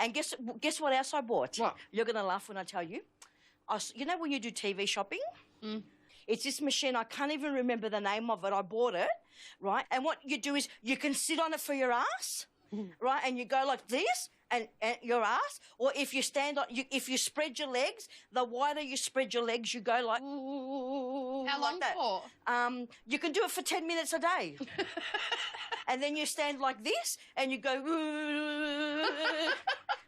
And guess what else I bought? What? You're going to laugh when I tell you. You know when you do TV shopping? It's this machine, I can't even remember the name of it. I bought it, right? And what you do is you can sit on it for your ass, right? And you go like this, and your ass. Or if you stand on, if you spread your legs, the wider you spread your legs, you go like... How long for? You can do it for 10 minutes a day. And then you stand like this, and you go...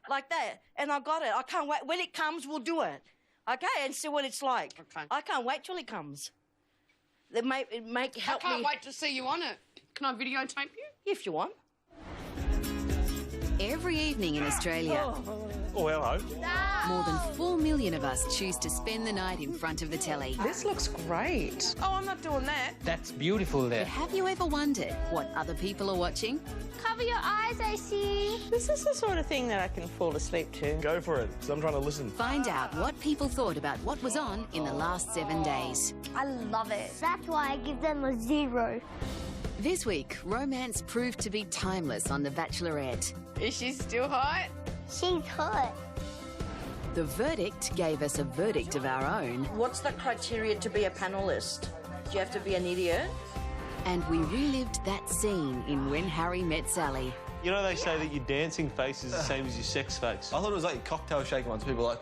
like that. And I got it. I can't wait. When it comes, we'll do it. Okay, and see what it's like. Okay. I can't wait till it comes. Help me. I can't wait to see you on it. Can I videotape you? If you want. Every evening in Australia, Oh, hello. more than 4 million of us choose to spend the night in front of the telly. This looks great. Oh, I'm not doing that. That's beautiful there. Have you ever wondered what other people are watching? Cover your eyes, I see. This is the sort of thing that I can fall asleep to. Go for it, because I'm trying to listen. Find out what people thought about what was on in the last 7 days. I love it. That's why I give them a 0. This week, romance proved to be timeless on The Bachelorette. Is she still hot? She's hot. The verdict gave us a verdict of our own, What's the criteria to be a panellist? Do you have to be an idiot? and we relived that scene in When Harry Met Sally. You know they say that your dancing face is the same as your sex face. I thought it was like your cocktail shaker ones. People are like...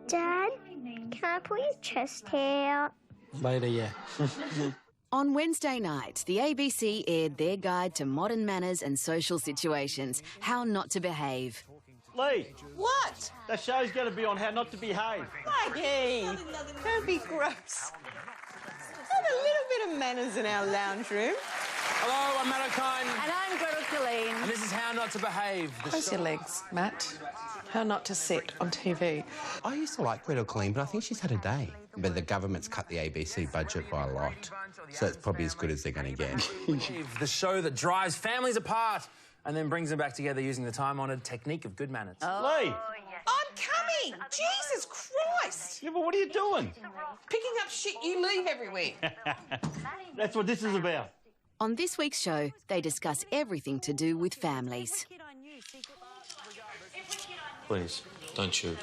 Dad, can I put your chest hair out? Later, yeah. On Wednesday night, the ABC aired their guide to modern manners and social situations, How Not to Behave. Lee, What? that show's going to be on how not to behave. Maggie, don't be gross. Have a little bit of manners in our lounge room. Hello, I'm Matt O'Kine. And I'm Gretel Colleen. And this is How Not to Behave. Close your legs, Matt. How not to sit on TV. I used to like Gretel Colleen, but I think she's had a day. But the government's cut the ABC budget by a lot, so it's probably as good as they're going to get. The show that drives families apart and then brings them back together using the time-honoured technique of good manners. Lee! I'm coming! Jesus Christ! Yeah, but what are you doing? Picking up shit you leave everywhere. That's what this is about. On this week's show, they discuss everything to do with families. Please, don't shoot.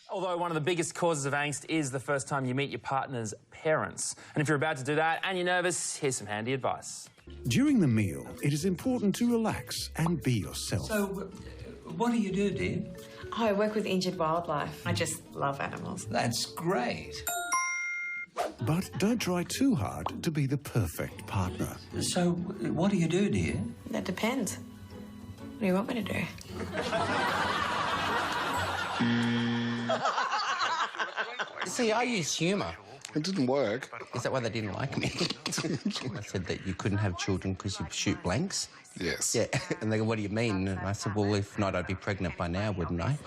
Although one of the biggest causes of angst is the first time you meet your partner's parents. And if you're about to do that and you're nervous, here's some handy advice. During the meal, it is important to relax and be yourself. So, what do you do, dear? I work with injured wildlife. I just love animals. That's great. But don't try too hard to be the perfect partner. So, what do you do, dear? That depends. What do you want me to do? See, I use humour. It didn't work. Is that why they didn't like me? I said that you couldn't have children because you shoot blanks. Yes. Yeah, and they go, what do you mean? And I said, well, if not, I'd be pregnant by now, wouldn't I?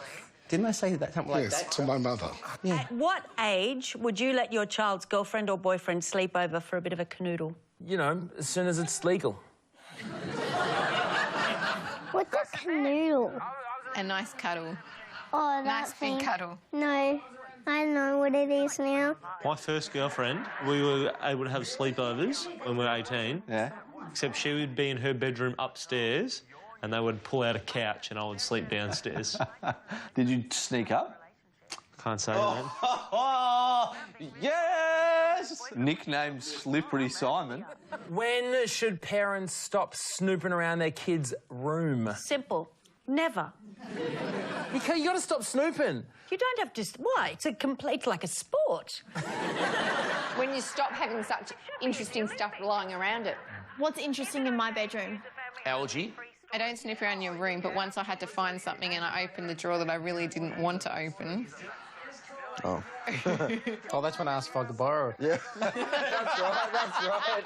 Didn't I say that, something like that? Yes, to my mother. Yeah. At what age would you let your child's girlfriend or boyfriend sleep over for a bit of a canoodle? You know, as soon as it's legal. What's a canoodle? A nice cuddle. Oh, Nice that thing. big cuddle. No, I know what it is now. My first girlfriend, we were able to have sleepovers when we were 18. Yeah. Except she would be in her bedroom upstairs and they would pull out a couch and I would sleep downstairs. Did you sneak up? Can't say that. Oh, yes! Nicknamed Slippery Simon. When should parents stop snooping around their kids' room? Simple. Never. You got to stop snooping. You don't have to... Why? It's a complete, like a sport. When you stop having such interesting stuff lying around it. What's interesting in my bedroom? Algae. I don't sniff around your room, but once I had to find something and I opened the drawer that I really didn't want to open. Oh. Oh, that's when I asked if I could borrow it. Yeah. That's right.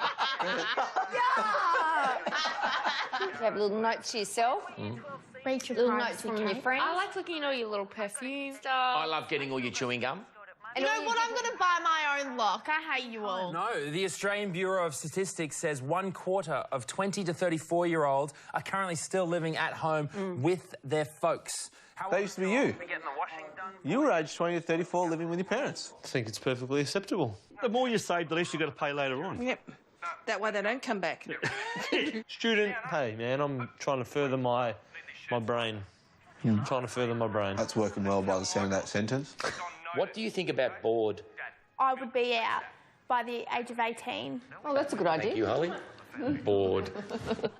You have little notes to yourself. Reach your Little privacy, notes from your Kate. friends. I like looking at all your little perfume stuff. I love getting all your chewing gum. You know what? I'm going to buy my own lock. I hate you all. No, the Australian Bureau of Statistics says 1/4 of 20 to 34-year-olds are currently still living at home with their folks. That used to be you. You were aged 20 to 34 living with your parents. I think it's perfectly acceptable. The more you save, the less you've got to pay later on. Yep. That way they don't come back. Student, hey, man, I'm trying to further my brain. Trying to further my brain. That's working well by the sound of that sentence. What do you think about bored? I would be out by the age of 18. Oh, that's a good idea. Thank you, Holly. Bored.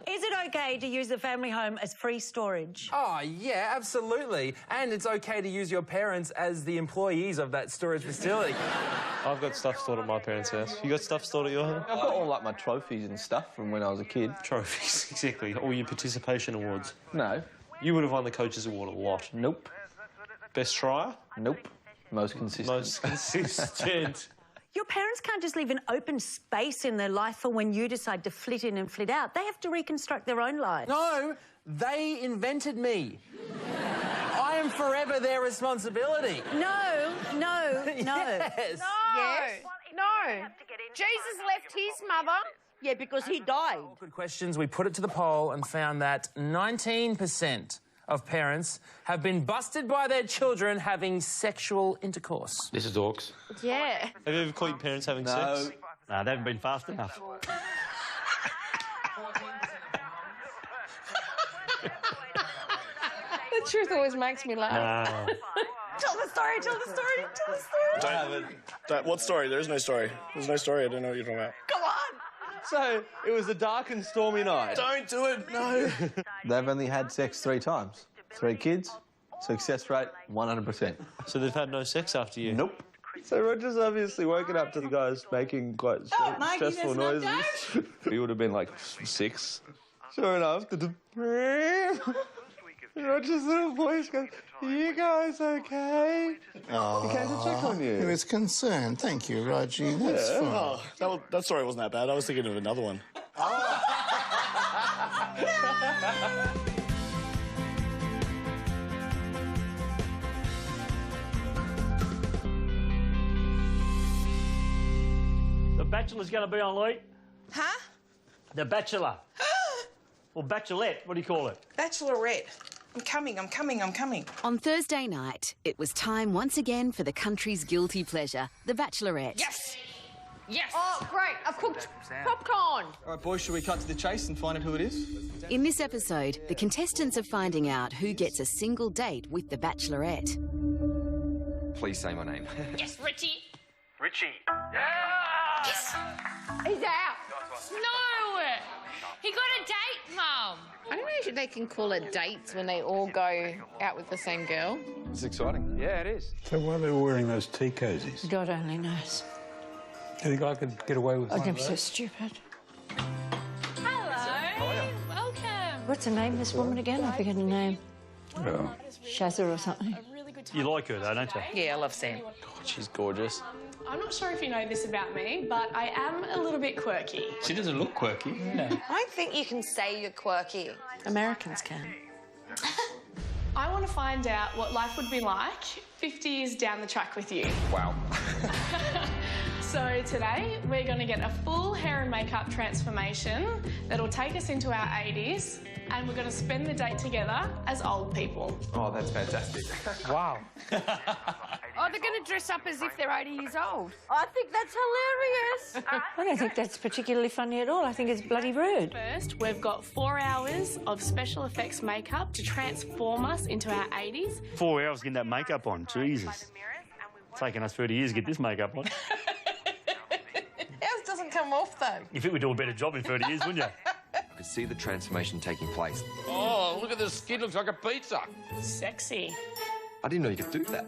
Is it okay to use the family home as free storage? Oh, yeah, absolutely. And it's okay to use your parents as the employees of that storage facility. I've got stuff stored at my parents' house. You got stuff stored at your home? I've got all, like, my trophies and stuff from when I was a kid. Trophies, exactly. All your participation awards. No. You would have won the Coaches Award a lot. Nope. Best trier? Nope. Most consistent. Most consistent. Your parents can't just leave an open space in their life for when you decide to flit in and flit out. They have to reconstruct their own lives. No, they invented me. I am forever their responsibility. No. Yes. No. Yes. No. Jesus left his mother. Yeah, because he died. Good questions. We put it to the poll and found that 19% of parents have been busted by their children having sexual intercourse. This is Dorks. Yeah. Have you ever caught your parents having sex? No, they haven't been fast enough. The truth always makes me laugh. No. Tell the story, tell the story, tell the story. What story? There is no story. There's no story. I don't know what you're talking about. Come on. So, it was a dark and stormy night. Don't do it, no. They've only had sex 3 times. 3 kids, success rate 100%. So they've had no sex after you? Nope. So Roger's obviously woken up to the guys making quite stressful noises. He would have been like 6. Sure enough, Roger's little voice goes, "Are you guys okay?" Oh, He came to check on you. He was concerned. Thank you, Roger. That's fine. Oh, that story wasn't that bad. I was thinking of another one. The Bachelor's going to be on, Lee. Huh? The Bachelor. Or Bachelorette, what do you call it? Bachelorette. I'm coming. On Thursday night, it was time once again for the country's guilty pleasure, The Bachelorette. Yes. Yes. Oh, great. I've cooked popcorn. All right, boys, should we cut to the chase and find out who it is? In this episode, the contestants are finding out who gets a single date with The Bachelorette. Please say my name. Yes, Richie. Richie. Yes. He's out. No. He got a date, Mum. I don't know if they can call it dates when they all go out with the same girl. It's exciting. Yeah, it is. So why are they wearing those tea cozies? God only knows. Do you think I could get away with one I'm of so those? stupid. Hello. Welcome. What's her name, this woman again? I forget her name. Oh. Shazza or something. You like her, though, don't you? Yeah, I love Sam. God, she's gorgeous. I'm not sure if you know this about me, but I am a little bit quirky. She doesn't look quirky. No. I don't think you can say you're quirky. Americans can. I want to find out what life would be like 50 years down the track with you. Wow. So today, we're going to get a full hair and makeup transformation that'll take us into our 80s, and we're going to spend the date together as old people. Oh, that's fantastic. Wow. Oh, they're going to dress up as if they're 80 years old. I think that's hilarious. I don't think that's particularly funny at all. I think it's bloody rude. First, we've got 4 hours of special effects makeup to transform us into our 80s. 4 hours getting that makeup on, Jesus. It's taken us 30 years to get this makeup on. Ours doesn't come off, though. You think we'd do a better job in 30 years, wouldn't you? I could see the transformation taking place. Oh, look at the skin. Looks like a pizza. Sexy. I didn't know you could do that.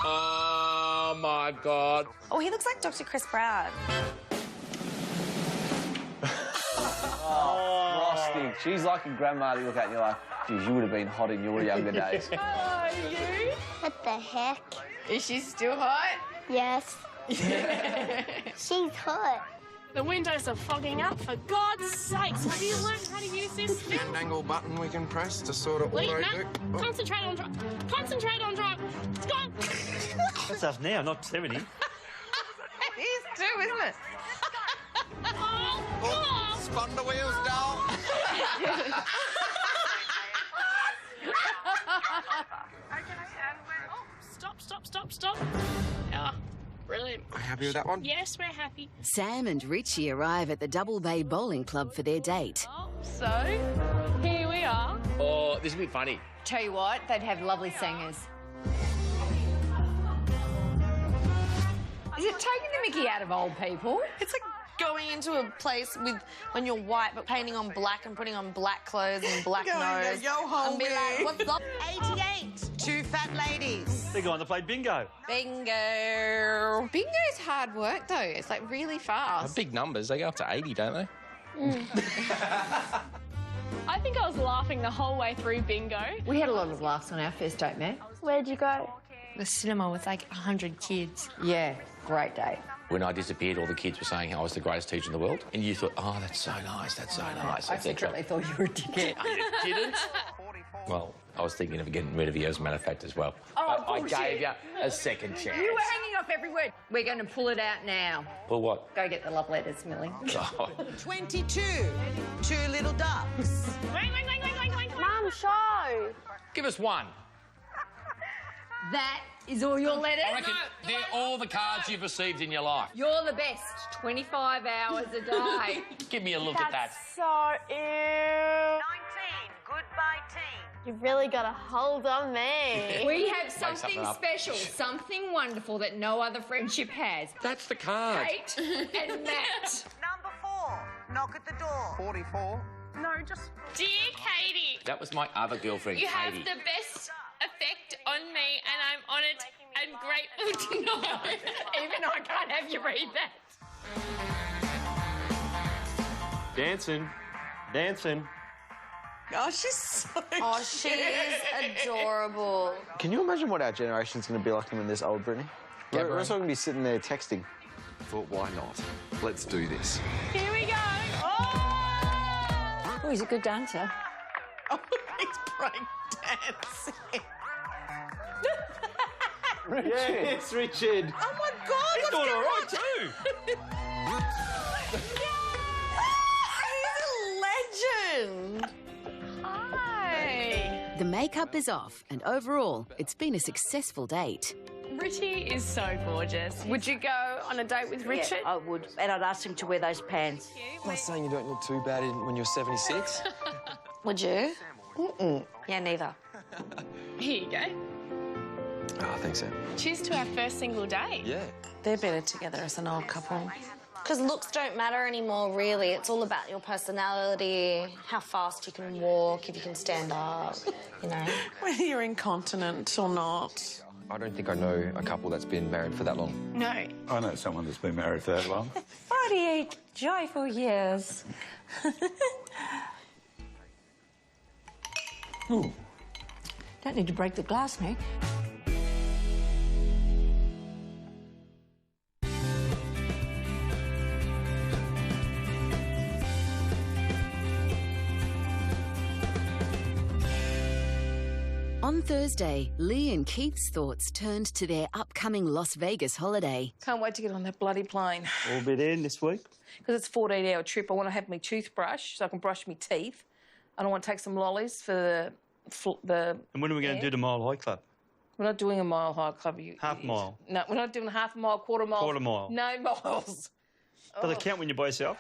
Oh, my God. Oh, he looks like Dr. Chris Brown. Frosty. She's like a grandma that you look at and you're like, geez, you would have been hot in your younger days. Hello, you. What the heck? Is she still hot? Yes. She's hot. The windows are fogging up, for God's sakes. Have you learned how to use this thing? Angle button we can press to sort of Wait, auto Matt, do. concentrate on drive. Concentrate on drive. It's gone. That's us now, not 70. It is too, isn't it? Oh, God. Spun the wheels down. Stop. Oh, brilliant. Are you happy with that one? Yes, we're happy. Sam and Richie arrive at the Double Bay Bowling Club for their date. So, here we are. Oh, this will be funny. Tell you what, they'd have lovely singers. Is it taking the mickey out of old people? It's like going into a place with when you're white but painting on black and putting on black clothes and black nose. Yo, homie. And be like, what's up? 88. Two fat ladies. They're going to play bingo. Bingo. Bingo's hard work, though. It's, like, really fast. Big numbers. They go up to 80, don't they? I think I was laughing the whole way through bingo. We had a lot of laughs on our first date, Matt. Where'd you go? The cinema with like 100 kids. Yeah, great date. When I disappeared, all the kids were saying I was the greatest teacher in the world. And you thought, oh, that's so nice, that's so nice. I secretly thought you were a dickhead. You didn't? Well, I was thinking of getting rid of you as a matter of fact as well. Oh, I bullshit. gave you a second chance. You were hanging off every word. We're going to pull it out now. Well, what? Go get the love letters, Millie. Oh. 22. Two little ducks. Wait. Mum, show. Give us one. That is all your letters? I reckon they're all the cards you've received in your life. You're the best. 25 hours a day. Give me a look at that. So ew. 19. Goodbye, team. You've really got a hold on me. We have something something up. special, something wonderful that no other friendship has. That's the card. Kate and Matt. Number 4. Knock at the door. 44. No, just... Dear Katie, That was my other girlfriend, you have Katie. the best effect on me and I'm honoured and grateful to know. Even I can't have you read that. Dancing. Oh, she's so Oh, she is adorable. Can you imagine what our generation's going to be like when there's old Brittany? We're also going to be sitting there texting. Thought, why not? Let's do this. Here we go. Oh, he's a good dancer. Oh, he's break dancing. Yes, Richard. Oh, my God. He's doing all right, too. He's a legend. Hi. The makeup is off, and overall, it's been a successful date. Richie is so gorgeous. Would you go on a date with Richard? Yeah, I would. And I'd ask him to wear those pants. I'm not saying you don't look too bad when you're 76. Would you? Yeah, neither. Here you go. Oh, thanks, Sam. Cheers to our first single date. Yeah. They're better together as an old couple. Because looks don't matter anymore, really. It's all about your personality, how fast you can walk, if you can stand up, you know. Whether you're incontinent or not. I don't think I know a couple that's been married for that long. No. I know someone that's been married for that long. 48 joyful years. Ooh. Don't need to break the glass, Nick. On Thursday, Lee and Keith's thoughts turned to their upcoming Las Vegas holiday. Can't wait to get on that bloody plane. We'll be there this week. Because it's a 14-hour trip. I want to have my toothbrush so I can brush my teeth. I don't want to take some lollies for the And when are we going to do the Mile High Club? We're not doing a mile high club. Half mile. No, we're not doing half a mile, quarter mile. Quarter mile. No miles. Does it count when you're by yourself?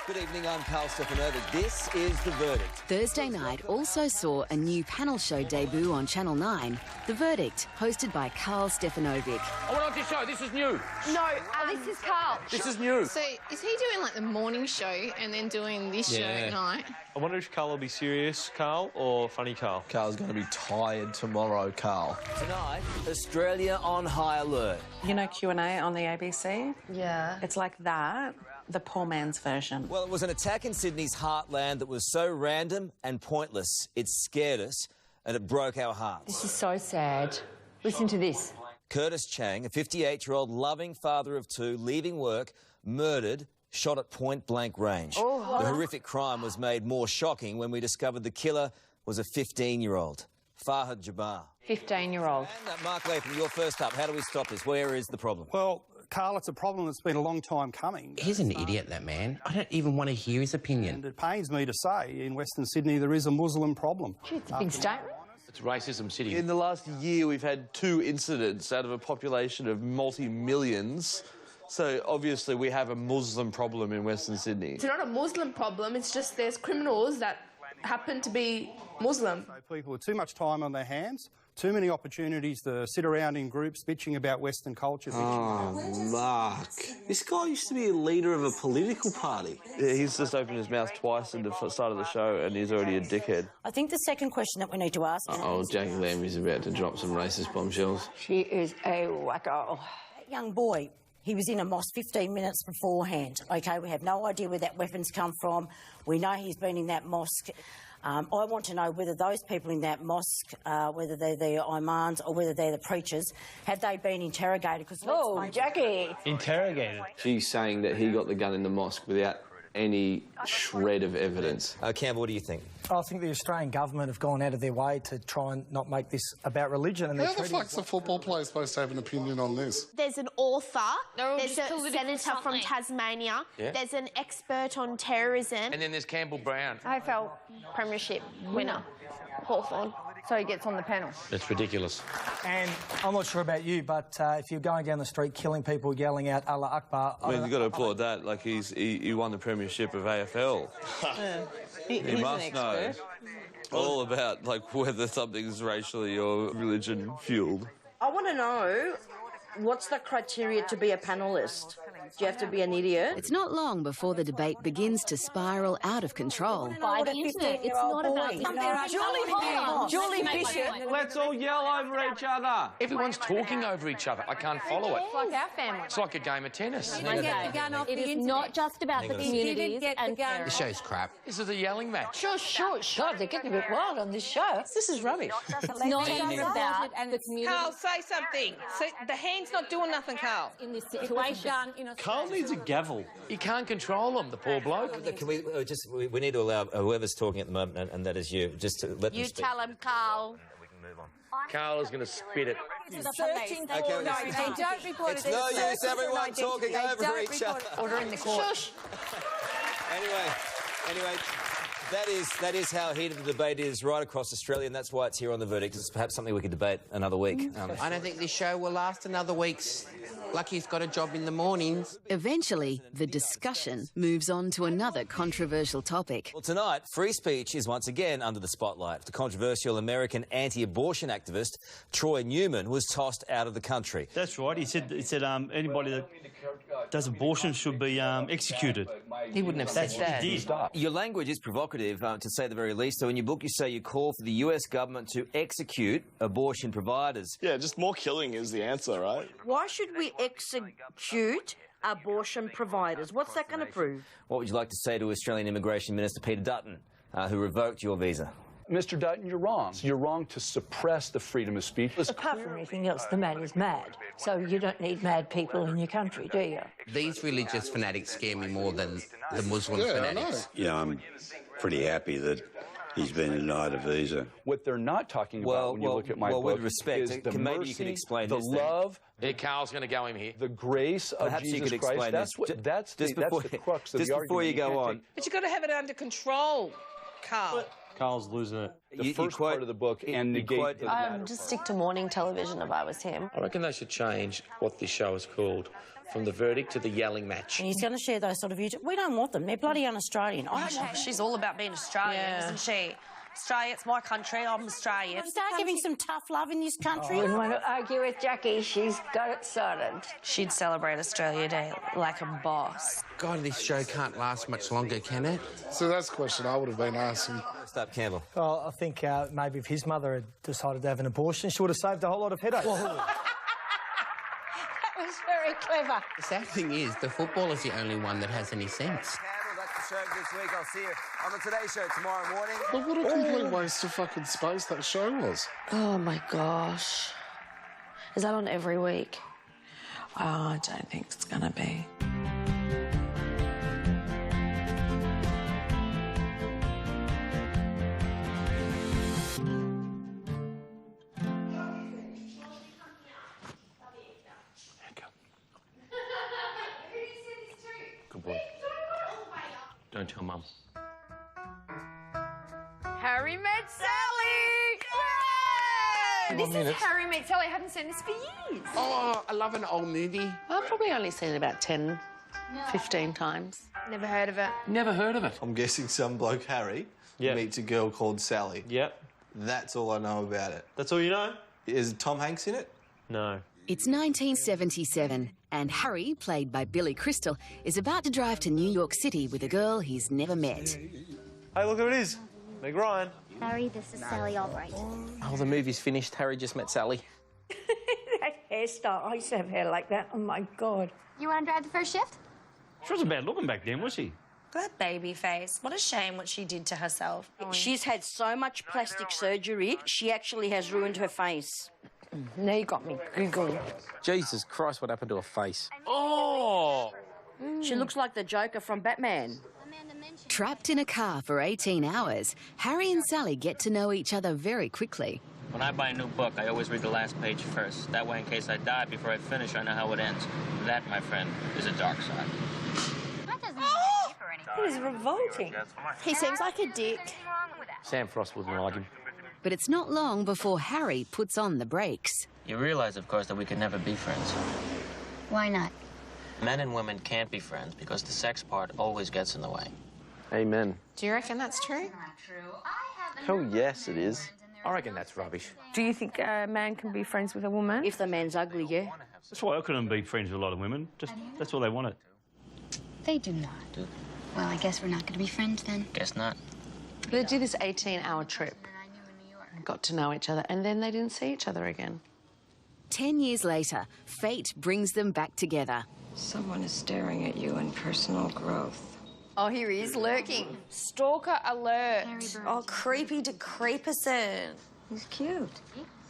Good evening, I'm Carl Stefanovic. This is The Verdict. Thursday night also saw a new panel show debut on Channel 9, The Verdict, hosted by Carl Stefanovic. I went on this show. This is new. No, this is Carl. This is new. So is he doing like the morning show and then doing this show at night? I wonder if Carl will be serious, Carl, or funny Carl. Carl's going to be tired tomorrow, Carl. Tonight, Australia on high alert. You know Q&A on the ABC? Yeah. It's like that, the poor man's version. Well, it was an attack in Sydney's heartland that was so random and pointless, it scared us and it broke our hearts. This is so sad. Listen to this. Curtis Chang, a 58-year-old loving father of two, leaving work, murdered shot at point-blank range. Oh. The horrific crime was made more shocking when we discovered the killer was a 15-year-old, Fahad Jabbar. 15-year-old. And Mark Latham, you're first up. How do we stop this? Where is the problem? Well, Carl, it's a problem that's been a long time coming. He's an idiot, that man. I don't even want to hear his opinion. And it pains me to say, in Western Sydney, there is a Muslim problem. It's a big statement. It's Racism City. In the last year, we've had 2 incidents out of a population of multi-millions. So, obviously, we have a Muslim problem in Western Sydney. It's not a Muslim problem, it's just there's criminals that happen to be Muslim. People with too much time on their hands, too many opportunities to sit around in groups bitching about Western culture. Oh, Mark. This guy used to be a leader of a political party. Yeah, he's just opened his mouth twice at the start of the show and he's already a dickhead. I think the second question that we need to ask... Oh, Jackie Lambie's about to drop some racist bombshells. She is a wacko. That young boy, he was in a mosque 15 minutes beforehand. OK, we have no idea where that weapon's come from. We know he's been in that mosque. I want to know whether those people in that mosque, whether they're the imams or whether they're the preachers, have they been interrogated? Oh, Jackie! Interrogated? She's saying that he got the gun in the mosque without any shred of evidence. Campbell, what do you think? I think the Australian government have gone out of their way to try and not make this about religion. And how the fuck's a football player supposed to have an opinion on this? There's an author, there's a senator from Tasmania, there's an expert on terrorism. And then there's Campbell Brown. AFL Premiership winner, Hawthorn. So he gets on the panel. That's ridiculous. And I'm not sure about you, but if you're going down the street killing people, yelling out Allah Akbar... I mean, you've got to applaud that. Like, he won the premiership of AFL. He must know all about, like, whether something's racially or religion-fueled. I want to know, what's the criteria to be a panellist? Do you have to be an idiot? It's not long before the debate begins to spiral out of control. By the internet, it's not about... Julie Bishop. Let's all yell over each other. Everyone's talking over each other. I can't follow it. It's like our family. It's like a game of tennis. It is not just about the communities and This show's crap. This is a yelling match. Sure. They're getting a bit wild on this show. This is rubbish. It's not just about the community. Carl, say something. The hand's not doing nothing, Carl. In this situation. Carl needs a gavel. You can't control them, the poor bloke. Can we we need to allow whoever's talking at the moment, and that is you, just to let them speak. You tell him, Carl. Carl is going to spit it. Okay, don't report it's no use everyone talking over each other. Order in the court. Shush. Anyway, that is how heated the debate is right across Australia, and that's why it's here on The Verdict. It's perhaps something we could debate another week. I don't think this show will last another week. Lucky's got a job in the mornings. Eventually, the discussion moves on to another controversial topic. Well, tonight, free speech is once again under the spotlight. The controversial American anti-abortion activist Troy Newman was tossed out of the country. That's right. He said anybody that does abortion should be executed. He wouldn't have said that. He did. Your language is provocative, to say the very least. So in your book, you say you call for the US government to execute abortion providers. Yeah, just more killing is the answer, right? Why should we execute abortion providers? What's that going to prove? What would you like to say to Australian Immigration Minister Peter Dutton, who revoked your visa? Mr. Dutton, you're wrong. You're wrong to suppress the freedom of speech. Apart from anything else, the man is mad. So you don't need mad people in your country, do you? These religious fanatics scare me more than the Muslim fanatics. Yeah, I'm pretty happy that he's been denied a visa. What they're not talking about when you look at my book with respect, is the maybe mercy, you can explain the this love. Yeah, Carl's going to go in here. The grace of Perhaps Jesus you could Christ. explain That's the crux of the argument. Just before you go on. But you've got to have it under control, Carl. Carl's losing it. The first part of the book and negate the Just stick to morning television if I was him. I reckon they should change what this show is called from The Verdict to The Yelling Match. And he's going to share those sort of views. We don't want them. They're bloody un-Australian. She's all about being Australian, isn't she? Australia, it's my country, I'm Australian. Start giving some tough love in this country. I wouldn't want to argue with Jackie. She's got it sorted. She'd celebrate Australia Day like a boss. God, this show can't last much longer, can it? So that's the question I would have been asking. Stop, Campbell. Well, I think maybe if his mother had decided to have an abortion, she would have saved a whole lot of headaches. That was very clever. The sad thing is, the footballer's the only one that has any sense. That's the show this week. I'll see you on the Today Show tomorrow morning. But what a complete waste of fucking space that show was. Oh, my gosh. Is that on every week? Oh, I don't think it's going to be. Don't tell Mum. Harry Met Sally! Yay! This is Harry Met Sally. I haven't seen this for years. Oh, I love an old movie. I've probably only seen it about 10, 15 times. Never heard of it. Never heard of it. I'm guessing some bloke, Harry, meets a girl called Sally. Yep. That's all I know about it. That's all you know? Is Tom Hanks in it? No. It's 1977, and Harry, played by Billy Crystal, is about to drive to New York City with a girl he's never met. Hey, look who it is. Meg Ryan. Harry, this is Sally Albright. Oh, the movie's finished. Harry just met Sally. That hairstyle, I used to have hair like that. Oh, my God. You want to drive the first shift? She wasn't bad looking back then, was she? That baby face. What a shame what she did to herself. She's had so much plastic surgery, she actually has ruined her face. Now you got me giggling. Jesus Christ, what happened to her face? Oh! She looks like the Joker from Batman. Trapped in a car for 18 hours, Harry and Sally get to know each other very quickly. When I buy a new book, I always read the last page first. That way, in case I die before I finish, I know how it ends. That, my friend, is a dark side. It is revolting. He seems like a dick. Sam Frost wouldn't like him. But it's not long before Harry puts on the brakes. You realize, of course, that we could never be friends. Why not? Men and women can't be friends because the sex part always gets in the way. Amen. Do you reckon that's true? Hell yes, it is. I reckon that's rubbish. Do you think a man can be friends with a woman? If the man's ugly, yeah. That's why I couldn't be friends with a lot of women. Just that's all they wanted. They do not. Well, I guess we're not going to be friends then. Guess not. They did this 18-hour trip. Got to know each other, and then they didn't see each other again. 10 years later, fate brings them back together. Someone is staring at you in personal growth. Oh, here he is, lurking. Stalker alert. Oh, creepy decrepison. He's cute.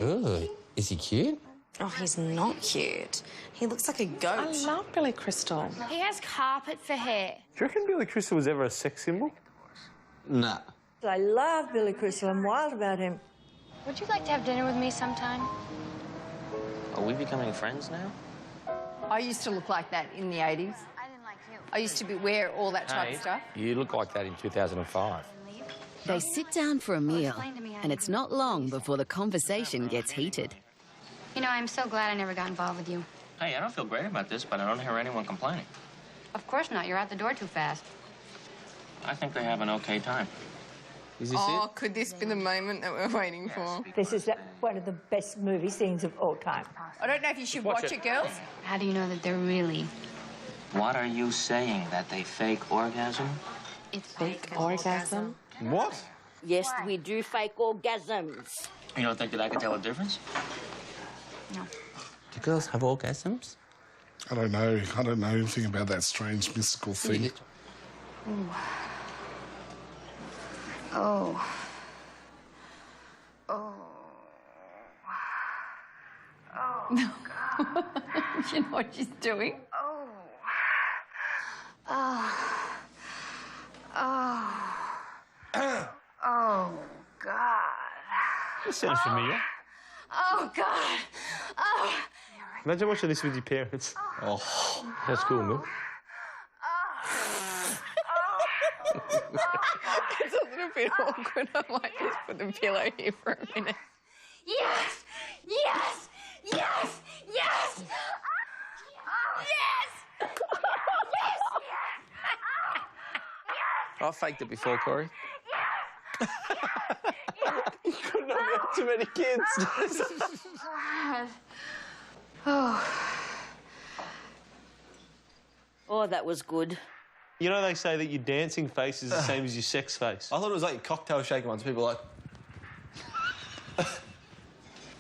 Oh, is he cute? Oh, he's not cute. He looks like a goat. I love Billy Crystal. He has carpet for hair. Do you reckon Billy Crystal was ever a sex symbol? Nah. I love Billy Crystal. I'm wild about him. Would you like to have dinner with me sometime? Are we becoming friends now? I used to look like that in the 80s. I didn't like you. I used to wear all that type of stuff. You look like that in 2005. They sit down for a meal, and it's not long before the conversation gets heated. You know, I'm so glad I never got involved with you. Hey, I don't feel great about this, but I don't hear anyone complaining. Of course not. You're out the door too fast. I think they have an okay time. Is this Oh, could this be the moment that we're waiting for? This is one of the best movie scenes of all time. I don't know if you should watch it, girls. How do you know that they're really... What are you saying? That they fake orgasm? It's Fake orgasm? What? Yes, we do fake orgasms. You don't think that I can tell a difference? No. Do girls have orgasms? I don't know. I don't know anything about that strange mystical thing. Oh. Oh. No. You know what she's doing? Oh. Oh. Oh. Oh, God. That sounds familiar. Oh, God. Oh. Imagine watching this with your parents. Oh. That's cool, man. It's a little bit awkward. I might just put the pillow here for a minute. Yes! Yes! Yes! Yes! Yes! I've faked it before, Corey. You couldn't have had too many kids. Oh, that was good. You know they say that your dancing face is the same as your sex face. I thought it was like your cocktail shaking ones. People are like...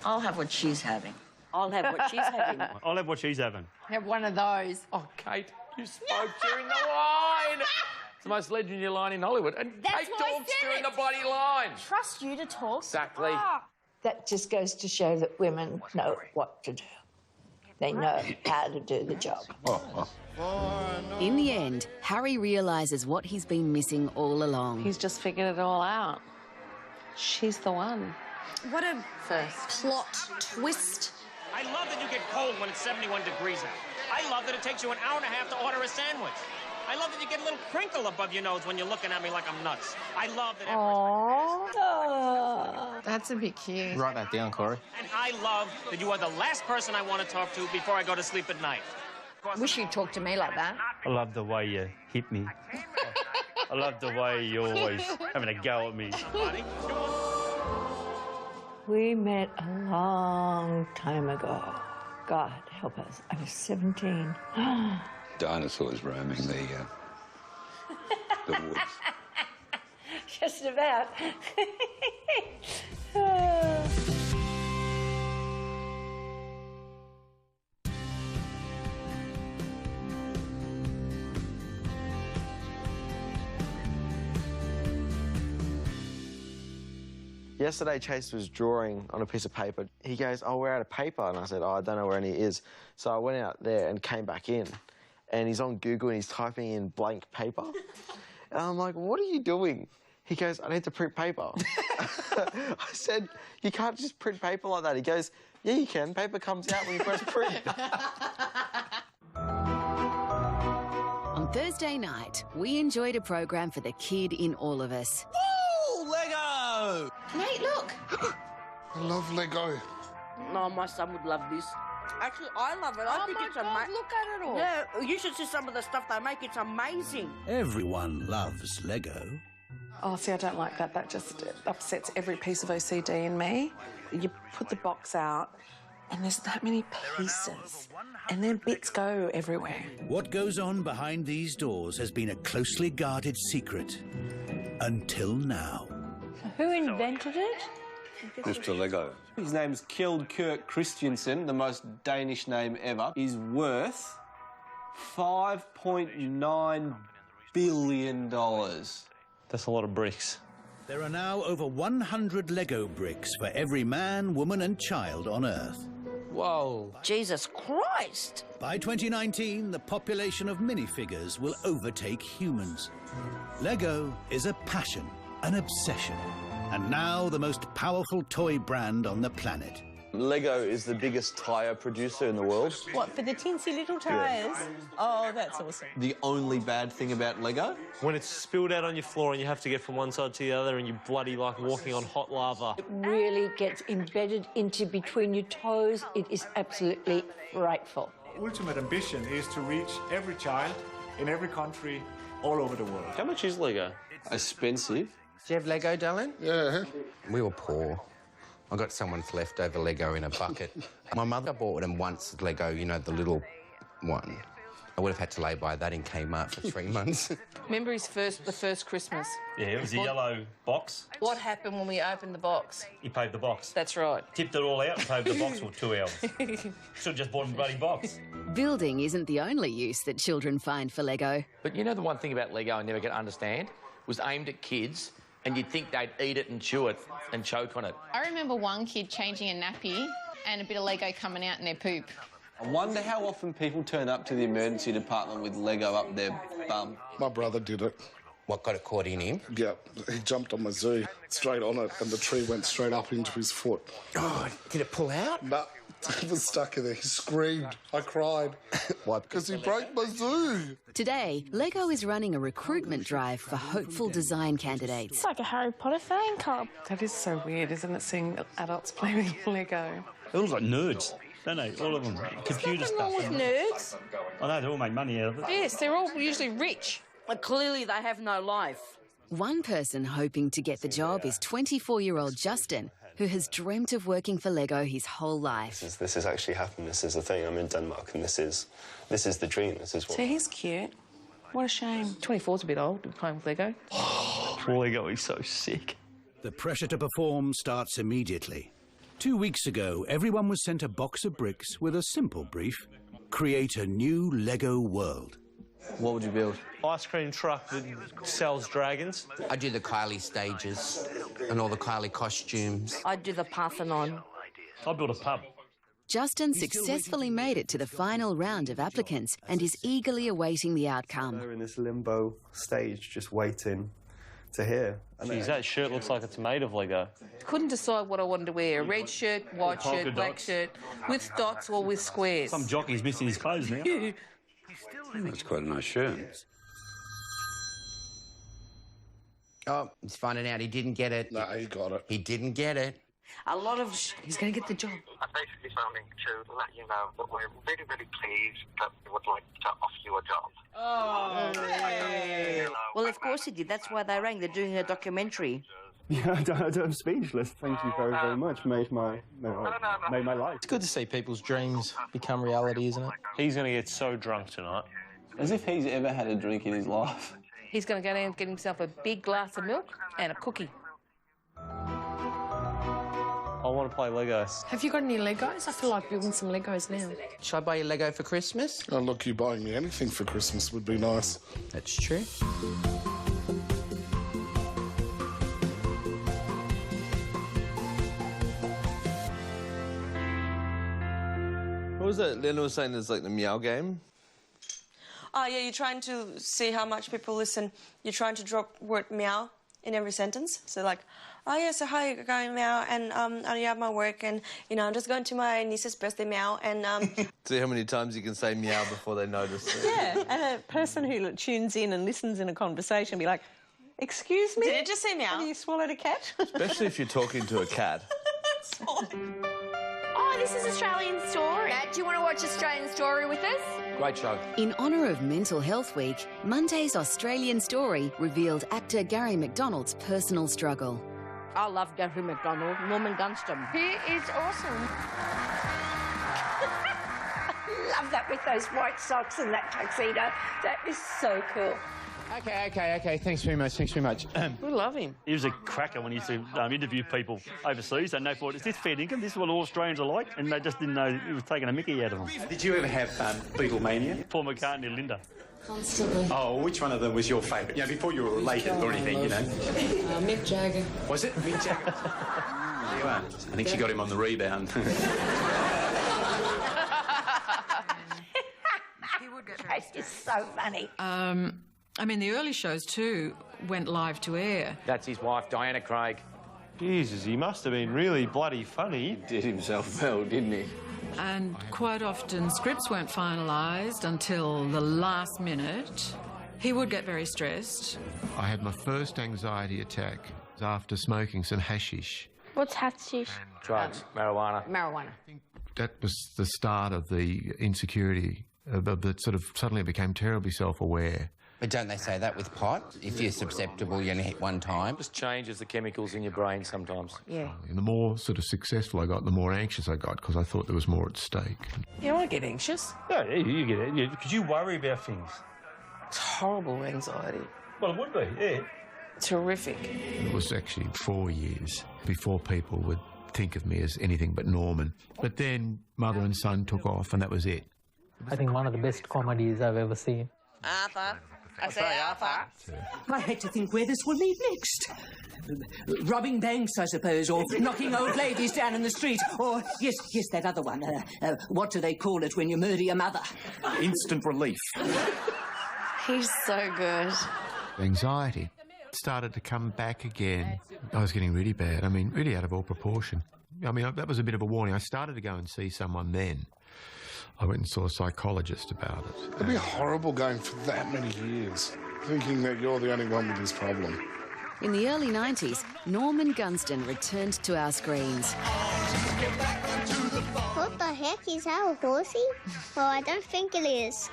I'll have what she's having. I'll have what she's having. I'll have what she's having. Have one of those. Oh, Kate, you spoke during the line. It's the most legendary line in Hollywood. And That's Kate why I talks said during it. the bloody line. Trust you to talk. Exactly. That just goes to show that women know what to do. They know how to do the job. In the end, Harry realises what he's been missing all along. He's just figured it all out. She's the one. What a plot twist. I love that you get cold when it's 71 degrees out. I love that it takes you an hour and a half to order a sandwich. I love that you get a little crinkle above your nose when you're looking at me like I'm nuts. I love that Aww. That's a bit cute. Write that down, Corey. And I love that you are the last person I want to talk to before I go to sleep at night. Wish you'd talk to me like that. I love the way you hit me. I love the way you're always having a go at me. We met a long time ago. God help us. I was 17. Dinosaurs roaming the woods. Just about. Yesterday, Chase was drawing on a piece of paper. He goes, "Oh, we're out of paper." And I said, "Oh, I don't know where any is." So I went out there and came back in. And he's on Google and he's typing in blank paper. And I'm like, "What are you doing?" He goes, "I need to print paper." I said, "You can't just print paper like that." He goes, "Yeah, you can. Paper comes out when you press print." On Thursday night, we enjoyed a program for the kid in all of us. Woo! Lego! Mate, look. I love Lego. No, my son would love this. Actually, I love it. I think it's amazing. Look at it all. Yeah, you should see some of the stuff they make. It's amazing. Everyone loves Lego. Oh, see, I don't like that. That just upsets every piece of OCD in me. You put the box out, and there's that many pieces, and then bits go everywhere. What goes on behind these doors has been a closely guarded secret. Until now. Who invented it? Mr. Lego. His name's Kjeld Kirk Christiansen, the most Danish name ever. He's worth $5.9 billion. That's a lot of bricks. There are now over 100 Lego bricks for every man, woman and child on Earth. Whoa. Jesus Christ. By 2019, the population of minifigures will overtake humans. Lego is a passion, an obsession, and now the most powerful toy brand on the planet. Lego is the biggest tyre producer in the world. What, for the teensy little tyres? Yeah. Oh, that's awesome. The only bad thing about Lego? When it's spilled out on your floor and you have to get from one side to the other and you're bloody like walking on hot lava. It really gets embedded into between your toes. It is absolutely frightful. Ultimate ambition is to reach every child in every country all over the world. How much is Lego? Expensive. Do you have Lego, darling? Yeah. We were poor. I got someone's leftover Lego in a bucket. My mother bought them once, Lego, you know, the little one. I would have had to lay by that in Kmart for 3 months. Remember the first Christmas? Yeah, it was a yellow box. What happened when we opened the box? He paid the box. That's right. Tipped it all out and paid the box for 2 hours. Should have just bought a bloody box. Building isn't the only use that children find for Lego. But you know the one thing about Lego I never could understand was aimed at kids, and you'd think they'd eat it and chew it and choke on it. I remember one kid changing a nappy and a bit of Lego coming out in their poop. I wonder how often people turn up to the emergency department with Lego up their bum. My brother did it. What, got it caught in him? Yeah, he jumped on my zoo, straight on it, and the tree went straight up into his foot. Oh, did it pull out? No, it was stuck in there. He screamed. I cried. Why? Because he broke my zoo. Today, Lego is running a recruitment drive for hopeful design candidates. It's like a Harry Potter fan club. That is so weird, isn't it, seeing adults play with Lego? They look like nerds, don't they? All of them. Computer There's stuff. nothing wrong with nerds. I know, they all make money out of it. Yes, they're all usually rich. But clearly they have no life. One person hoping to get the job is 24-year-old Justin, who has dreamt of working for Lego his whole life. This has actually happened. This is a thing. I'm in Denmark, and this is the dream. This is what. See, he's cute. What a shame. 24's a bit old to be playing with Lego. Lego is so sick. The pressure to perform starts immediately. 2 weeks ago, everyone was sent a box of bricks with a simple brief: create a new Lego world. What would you build? Ice cream truck that sells dragons. I do the Kylie stages and all the Kylie costumes. I'd do the Parthenon. I'd build a pub. Justin successfully made it to the final round of applicants and is eagerly awaiting the outcome. We're in this limbo stage, just waiting to hear. Jeez, that shirt looks like it's made of Lego. Couldn't decide what I wanted to wear. A red shirt, white Polka shirt, black dots. shirt, with dots or with squares. Some jockey's missing his clothes now. That's quite a nice shirt. Oh, he's finding out he didn't get it. No, he got it. He didn't get it. A lot of... He's going to get the job. I'm basically phoning to let you know that we're really, really pleased that we would like to offer you a job. Oh, well, of course he did. That's why they rang. They're doing a documentary. Yeah, I'm speechless. Thank you very, very much. Made my life. It's good to see people's dreams become reality, isn't it? He's going to get so drunk tonight. As if he's ever had a drink in his life. He's going to go down and get himself a big glass of milk and a cookie. I want to play Legos. Have you got any Legos? I feel like building some Legos now. Should I buy you Lego for Christmas? Oh, look, you buying me anything for Christmas would be nice. That's true. What was that? Lena was saying there's like the meow game. Oh, yeah, you're trying to see how much people listen. You're trying to drop word meow in every sentence. So, like, oh, yeah, so how are you going, meow? And, oh, yeah, my work, and, you know, I'm just going to my niece's birthday, meow, and, See how many times you can say meow before they notice it. Yeah, and a person who tunes in and listens in a conversation be like, excuse me? Did it just say meow? Have you swallowed a cat? Especially if you're talking to a cat. Oh, this is Australian Story. Matt, do you want to watch Australian Story with us? Great show. In honour of Mental Health Week, Monday's Australian Story revealed actor Gary McDonald's personal struggle. I love Gary McDonald. Norman Gunston. He is awesome. Love that with those white socks and that tuxedo. That is so cool. Okay. Thanks very much. We love him. He was a cracker when he used to interview people overseas, and they thought, is this fair income? This is what all Australians are like? And they just didn't know he was taking a mickey out of them. Did you ever have Beatlemania? Paul McCartney and Linda. Constantly. Oh, which one of them was your favourite? Before you were related or anything, you know? Mick Jagger. Was it Mick Jagger? There you are. I think she got him on the rebound. That is so funny. I mean, the early shows, too, went live to air. That's his wife, Diana Craig. Jesus, he must have been really bloody funny. He did himself well, didn't he? And quite often scripts weren't finalised until the last minute. He would get very stressed. I had my first anxiety attack after smoking some hashish. What's hashish? Drugs, marijuana. Marijuana. That was the start of the insecurity, that sort of suddenly became terribly self-aware. But don't they say that with pot? If you're susceptible, you only hit one time. Just changes the chemicals in your brain sometimes. Yeah. And the more sort of successful I got, the more anxious I got because I thought there was more at stake. You don't want to get anxious. Yeah, you get it. Because you worry about things. It's horrible anxiety. Well, it would be, yeah. Terrific. It was actually 4 years before people would think of me as anything but Norman. But then Mother and Son took off and that was it. I think one of the best comedies I've ever seen. Arthur. I say Arthur. I hate to think where this will lead next. Robbing banks, I suppose, or knocking old ladies down in the street, or, yes, that other one. What do they call it when you murder your mother? Instant relief. He's so good. Anxiety started to come back again. I was getting really bad. I mean, really out of all proportion. I mean, that was a bit of a warning. I started to go and see someone then. I went and saw a psychologist about it. It'd be horrible going for that many years, thinking that you're the only one with this problem. In the early 90s, Norman Gunston returned to our screens. What the heck is that, a horsey? Well, I don't think it is.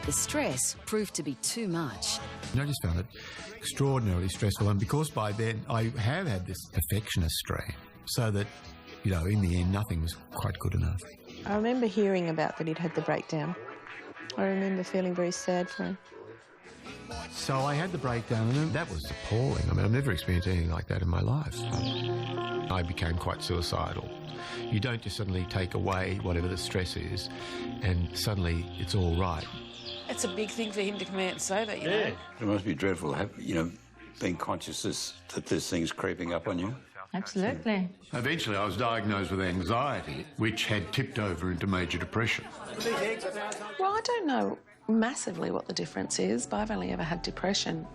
The stress proved to be too much. I just found it extraordinarily stressful, and because by then I have had this perfectionist strain, so that, you know, in the end, nothing was quite good enough. I remember hearing about that he'd had the breakdown. I remember feeling very sad for him. So I had the breakdown, and that was appalling. I mean, I've never experienced anything like that in my life. I became quite suicidal. You don't just suddenly take away whatever the stress is, and suddenly it's all right. It's a big thing for him to come out and say that, you know. It must be dreadful, being conscious that this thing's creeping up on you. Absolutely. Eventually, I was diagnosed with anxiety, which had tipped over into major depression. Well, I don't know massively what the difference is, but I've only ever had depression.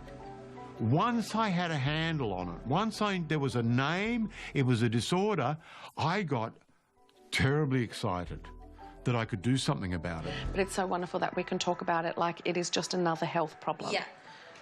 Once I had a handle on it, there was a name, it was a disorder, I got terribly excited that I could do something about it. But it's so wonderful that we can talk about it like it is just another health problem. Yeah.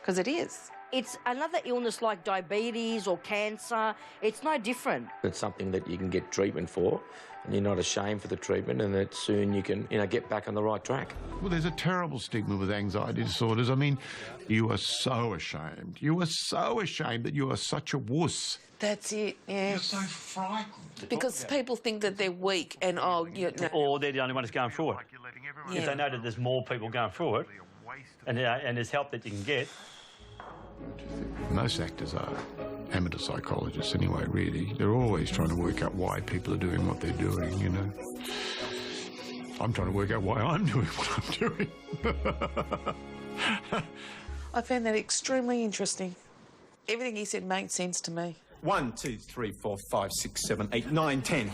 Because it is. It's another illness like diabetes or cancer. It's no different. It's something that you can get treatment for, and you're not ashamed for the treatment, and that soon you can, get back on the right track. Well, there's a terrible stigma with anxiety disorders. I mean, you are so ashamed. You are so ashamed that you are such a wuss. That's it, yeah. You're so frightened. Because people think that they're weak and, oh, you know. Or they're the only one that's going through it. Yeah. If they know that there's more people going through it, and there's help that you can get. Most actors are amateur psychologists anyway, really. They're always trying to work out why people are doing what they're doing, you know. I'm trying to work out why I'm doing what I'm doing. I found that extremely interesting. Everything he said made sense to me. 1, 2, 3, 4, 5, 6, 7, 8, 9, 10.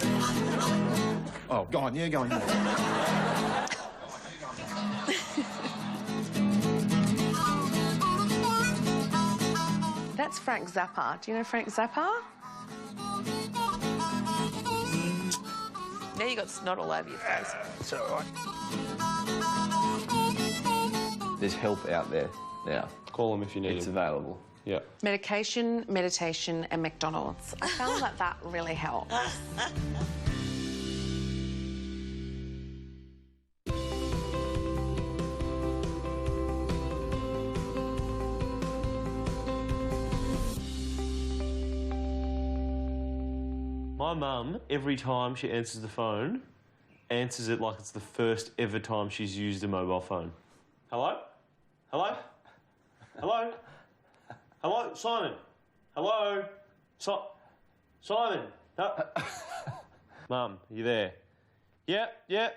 Oh, go on, yeah, go on. Yeah. That's Frank Zappa. Do you know Frank Zappa? Now you got snot all over your face. It's all right. There's help out there now. Call them if you need it. It's available. Yeah. Medication, meditation and McDonald's. I found that really helps. My mum, every time she answers the phone, answers it like it's the first ever time she's used a mobile phone. Hello? Hello? Hello? Hello? Simon? Hello? Simon? No. Mum, you there? Yeah,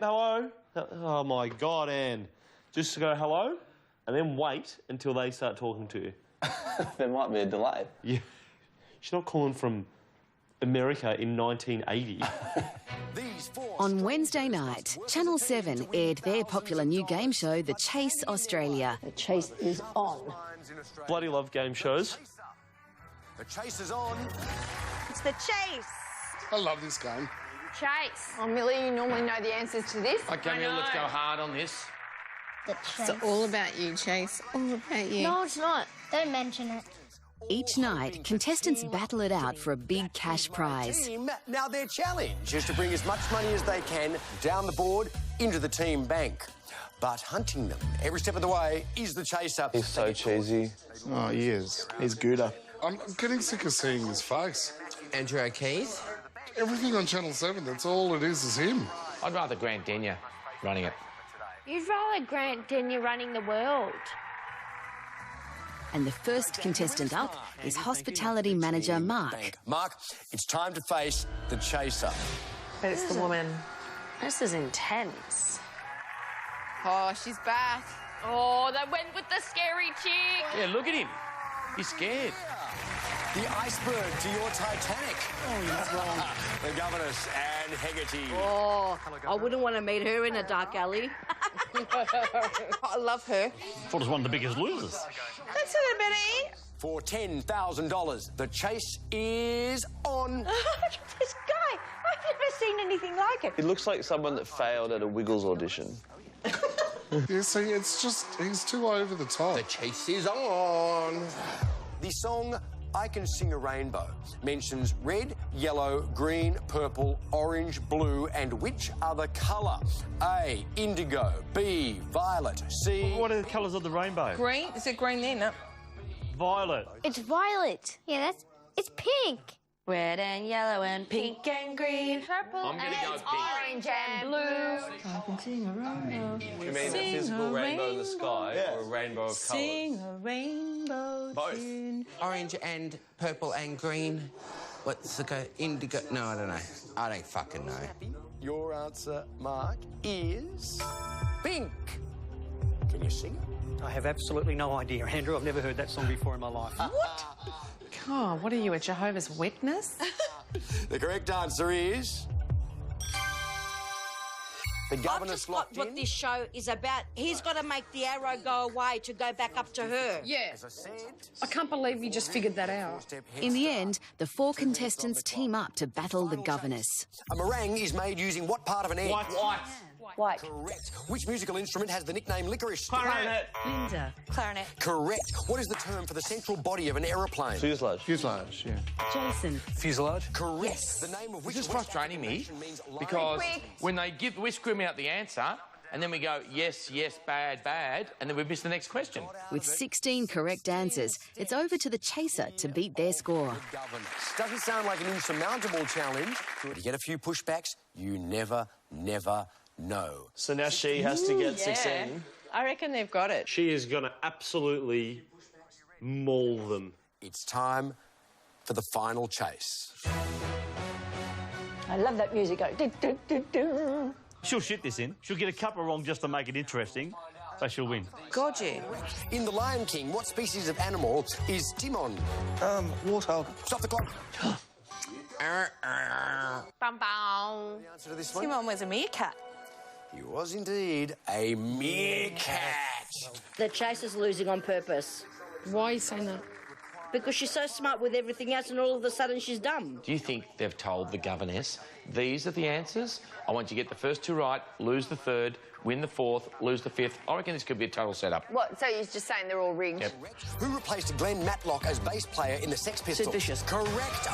hello? Oh, my God, Anne. Just to go hello and then wait until they start talking to you. There might be a delay. Yeah. She's not calling from America in 1980. On Wednesday night, Channel 7 aired their popular new game show, The Chase Australia. The chase is on. Bloody love game shows. The chase is on. It's the chase. I love this game. Chase. Oh, Millie, you normally know the answers to this. Okay, Mill, let's go hard on this. The chase. It's all about you, Chase. All about you. No, it's not. Don't mention it. Each night, contestants battle it out for a big cash prize. Team, now their challenge is to bring as much money as they can down the board into the team bank. But hunting them every step of the way is the chaser. He's so cheesy. Oh, he is. He's gooder. I'm getting sick of seeing his face. Andrew O'Keefe? Everything on Channel 7, that's all it is him. I'd rather Grant Denyer running it. You'd rather Grant Denyer running the world. And the first contestant up is hospitality manager Mark. Mark, it's time to face the chaser. But it's the woman. This is intense. Oh, she's back. Oh, they went with the scary chick. Yeah, look at him. He's scared. The iceberg to your Titanic. Oh, you're not wrong. The governess, Anne Hegarty. Oh, I wouldn't want to meet her in a dark alley. I love her. Thought it was one of the biggest losers. That's a little bit of For $10,000, the chase is on. This guy, I've never seen anything like it. He looks like someone that failed at a Wiggles audition. Yeah, see, it's just, he's too over the top. The chase is on. The song I Can Sing a Rainbow mentions red, yellow, green, purple, orange, blue, and which other colour? A, indigo, B, violet, C... What are the colours of the rainbow? Green? Is it green there? No. Violet. It's violet. Yeah, it's pink. Red and yellow and pink and green. Purple I'm going to go orange and blue. I can sing a rainbow. Do you mean a physical rainbow in the sky or a rainbow of colours? Sing a rainbow. Both. Tune. Orange and purple and green. What's the indigo? No, I don't know. I don't fucking know. Your answer, Mark, is... pink. Can you sing it? I have absolutely no idea, Andrew. I've never heard that song before in my life. What? God, what are you, a Jehovah's Witness? The correct answer is... The I've governess just got locked what in. this show is about. He's got to make the arrow go away to go back up to her. Yeah. I can't believe you just figured that out. In the end, the 4 contestants team up to battle the governess. A meringue is made using what part of an egg? White. White. Correct. Which musical instrument has the nickname licorice? Clarinet. Linda. Clarinet. Correct. What is the term for the central body of an aeroplane? Fuselage. Fuselage, yeah. Jason. Fuselage? Correct. Yes. The name of which This is frustrating me because when we scream out the answer and then we go, yes, yes, bad, bad, and then we miss the next question. With 16 correct answers, it's over to the chaser to beat their score. Doesn't sound like an insurmountable challenge. But you get a few pushbacks, you never know. So now she has to get 16. I reckon they've got it. She is going to absolutely maul them. It's time for the final chase. I love that music. Go, do, do, do, do. She'll shit this in. She'll get a couple wrong just to make it interesting, so she'll win. God, you. In The Lion King, what species of animal is Timon? Warthog. Stop the clock. Bum bum. The answer to this one? Timon was a meerkat. He was indeed a meerkat. The chaser's losing on purpose. Why are you saying that? Because she's so smart with everything else and all of a sudden she's dumb. Do you think they've told the governess, these are the answers? I want you to get the first two right, lose the third, win the fourth, lose the fifth. I reckon this could be a total setup. What, so you're just saying they're all rigged? Yep. Who replaced Glenn Matlock as bass player in the Sex Pistols? Sid Vicious. Correct.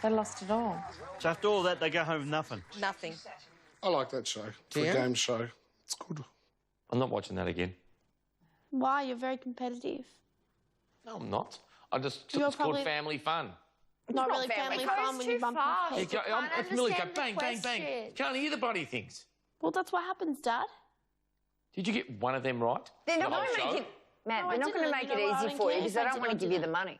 They lost it all. So after all that, they go home with nothing. Nothing. I like that show. It's a game show. It's good. I'm not watching that again. Why? You're very competitive. No, I'm not. It's You're called probably- family fun. Not really family fun when you bump into people. It's Millie go bang, bang, bang. Can't hear the bloody things. Well, that's what happens, Dad. Did you get one of them right? They're not The whole going to show? make it... Matt, No, they're I not going to didn't. make You it know what? I easy don't for you care because if they I don't want to did give or you the money.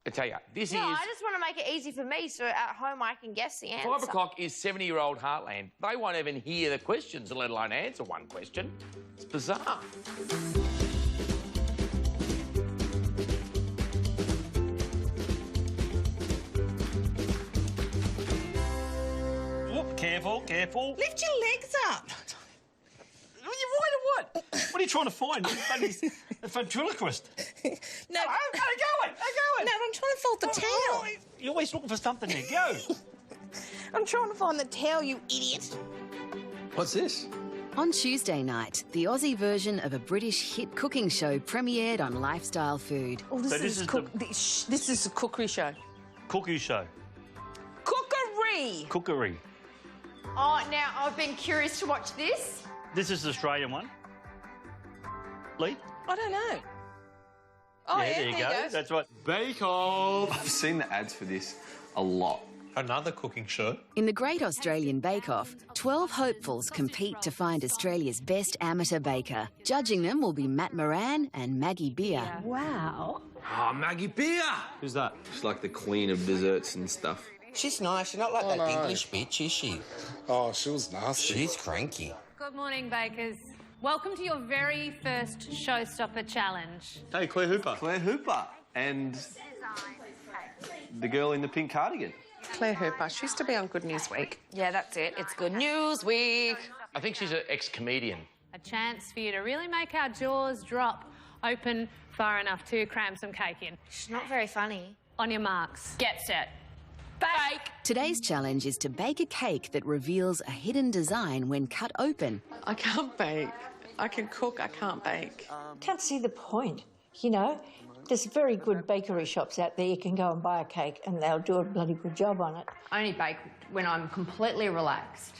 I tell you, this No, is... I just want to make it easy for me so at home I can guess the answer. 5 o'clock is 70-year-old Heartland. They won't even hear the questions, let alone answer one question. It's bizarre. Whoop, careful, careful. Lift your legs up. You're right or what? What are you trying to find? A ventriloquist. No, I'm going. no, I'm trying to fold the towel. You're always looking for something there. Go. I'm trying to find the towel, you idiot. What's this? On Tuesday night, the Aussie version of a British hit cooking show premiered on Lifestyle Food. Oh, So this is a cookery show. Cookie show. Cookery! Cookery. Oh, now I've been curious to watch this. This is the Australian one. Lee? I don't know. Oh, yeah, there you go. That's right. Bake Off. I've seen the ads for this a lot. Another cooking show. In the Great Australian Bake Off, 12 hopefuls compete to find Australia's best amateur baker. Judging them will be Matt Moran and Maggie Beer. Wow. Ah, Maggie Beer. Who's that? She's like the queen of desserts and stuff. She's nice. She's not like that English bitch, is she? Oh, she was nasty. She's cranky. Good morning, bakers. Welcome to your very first Showstopper challenge. Hey, Claire Hooper. Claire Hooper. And the girl in the pink cardigan. Claire Hooper. She used to be on Good News Week. Yeah, that's it. It's Good News Week. I think she's an ex-comedian. A chance for you to really make our jaws drop open far enough to cram some cake in. She's not very funny. On your marks. Get set. Bake! Today's challenge is to bake a cake that reveals a hidden design when cut open. I can't bake. I can cook, I can't bake. Can't see the point, you know. There's very good bakery shops out there. You can go and buy a cake and they'll do a bloody good job on it. I only bake when I'm completely relaxed.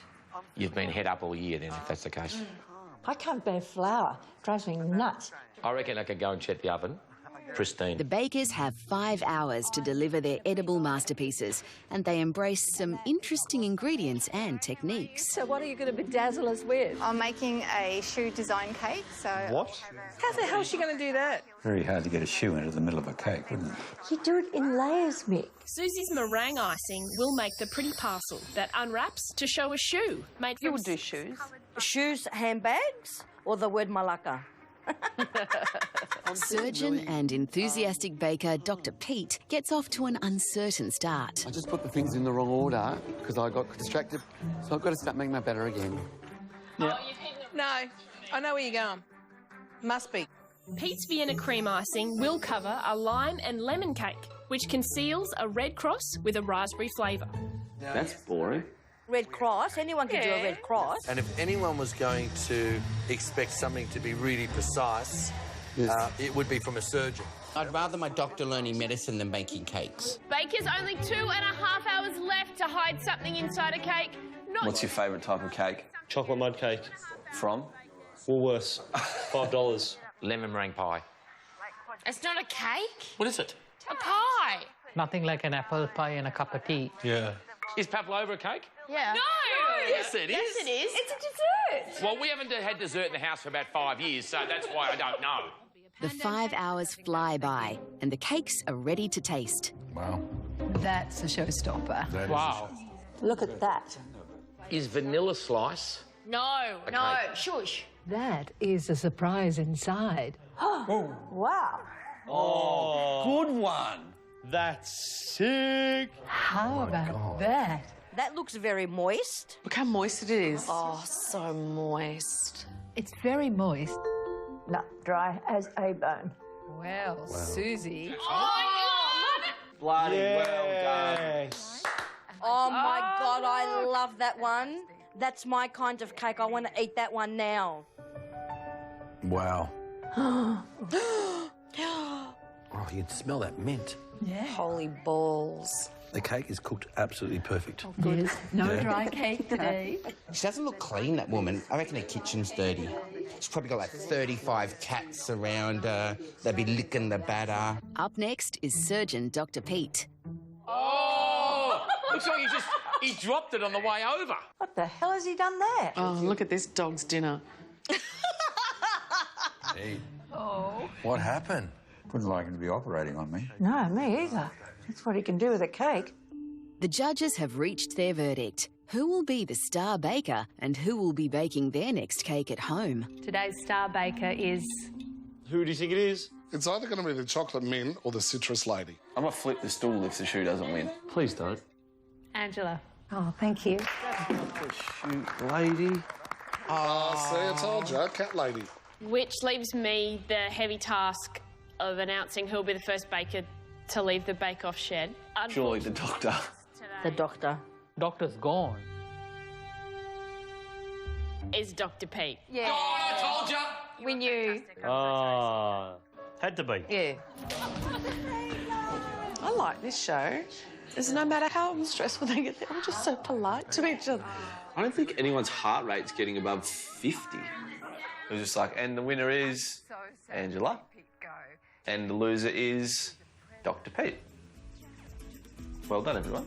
You've been head up all year then, if that's the case. I can't bear flour. It drives me nuts. I reckon I could go and check the oven. Pristine. The bakers have 5 hours to deliver their edible masterpieces, and they embrace some interesting ingredients and techniques. So what are you going to bedazzle us with? I'm making a shoe design cake, so... What? How the hell is she going to do that? Very hard to get a shoe into the middle of a cake, wouldn't it? You do it in layers, Mick. Susie's meringue icing will make the pretty parcel that unwraps to show a shoe made from... You would do shoes. Shoes, handbags, or the word malacca? Surgeon and enthusiastic baker Dr. Pete gets off to an uncertain start. I just put the things in the wrong order because I got distracted, so I've got to start making my batter again. Yeah. No, I know where you're going. Must be. Pete's Vienna cream icing will cover a lime and lemon cake, which conceals a red cross with a raspberry flavour. That's boring. Red Cross. Anyone can do a Red Cross. And if anyone was going to expect something to be really precise, it would be from a surgeon. I'd rather my doctor learning medicine than baking cakes. Baker's only 2.5 hours left to hide something inside a cake. What's your favourite type of cake? Chocolate mud cake. From? Woolworths. $5. Lemon meringue pie. It's not a cake. What is it? A pie. Nothing like an apple pie and a cup of tea. Yeah. Is pavlova a cake? Yeah. No! Yes, it is. Yes, it is. It's a dessert. Well, we haven't had dessert in the house for about 5 years, so that's why I don't know. The 5 hours fly by, and the cakes are ready to taste. Wow. That's a showstopper. Wow. Look at that. Is vanilla slice? No, Okay. no, shush. That is a surprise inside. Oh, wow. Oh, good one. That's sick. How about that? That looks very moist. Look how moist it is. Oh, so moist. It's very moist. Not dry as a bone. Well, Susie. Bloody well done. Oh, my God, I love that one. That's my kind of cake. I want to eat that one now. Wow. Oh, you can smell that mint. Yeah. Holy balls. The cake is cooked absolutely perfect. Yes. No dry cake today. She doesn't look clean, that woman. I reckon her kitchen's dirty. She's probably got like 35 cats around her. They'll be licking the batter. Up next is surgeon Dr. Pete. Oh! Looks like he dropped it on the way over. What the hell has he done there? Oh, look at this dog's dinner. Hey, Oh. what happened? Wouldn't like him to be operating on me. No, me either. That's what he can do with a cake. The judges have reached their verdict. Who will be the star baker and who will be baking their next cake at home? Today's star baker is... Who do you think it is? It's either going to be the chocolate mint or the citrus lady. I'm going to flip the stool if the shoe doesn't win. Please don't. Angela. Oh, thank you. Shoot, lady. See, I told you, cat lady. Which leaves me the heavy task of announcing who'll be the first baker to leave the bake-off shed. Surely the doctor. The doctor. Doctor's gone. Is Dr. Pete. Yeah. God, I told you. We knew. Ah. Had to be. Yeah. I like this show. Because no matter how stressful they get, they're all just so polite to each other. I don't think anyone's heart rate's getting above 50. It was just like, and the winner is Angela. And the loser is Dr. Pete. Well done, everyone.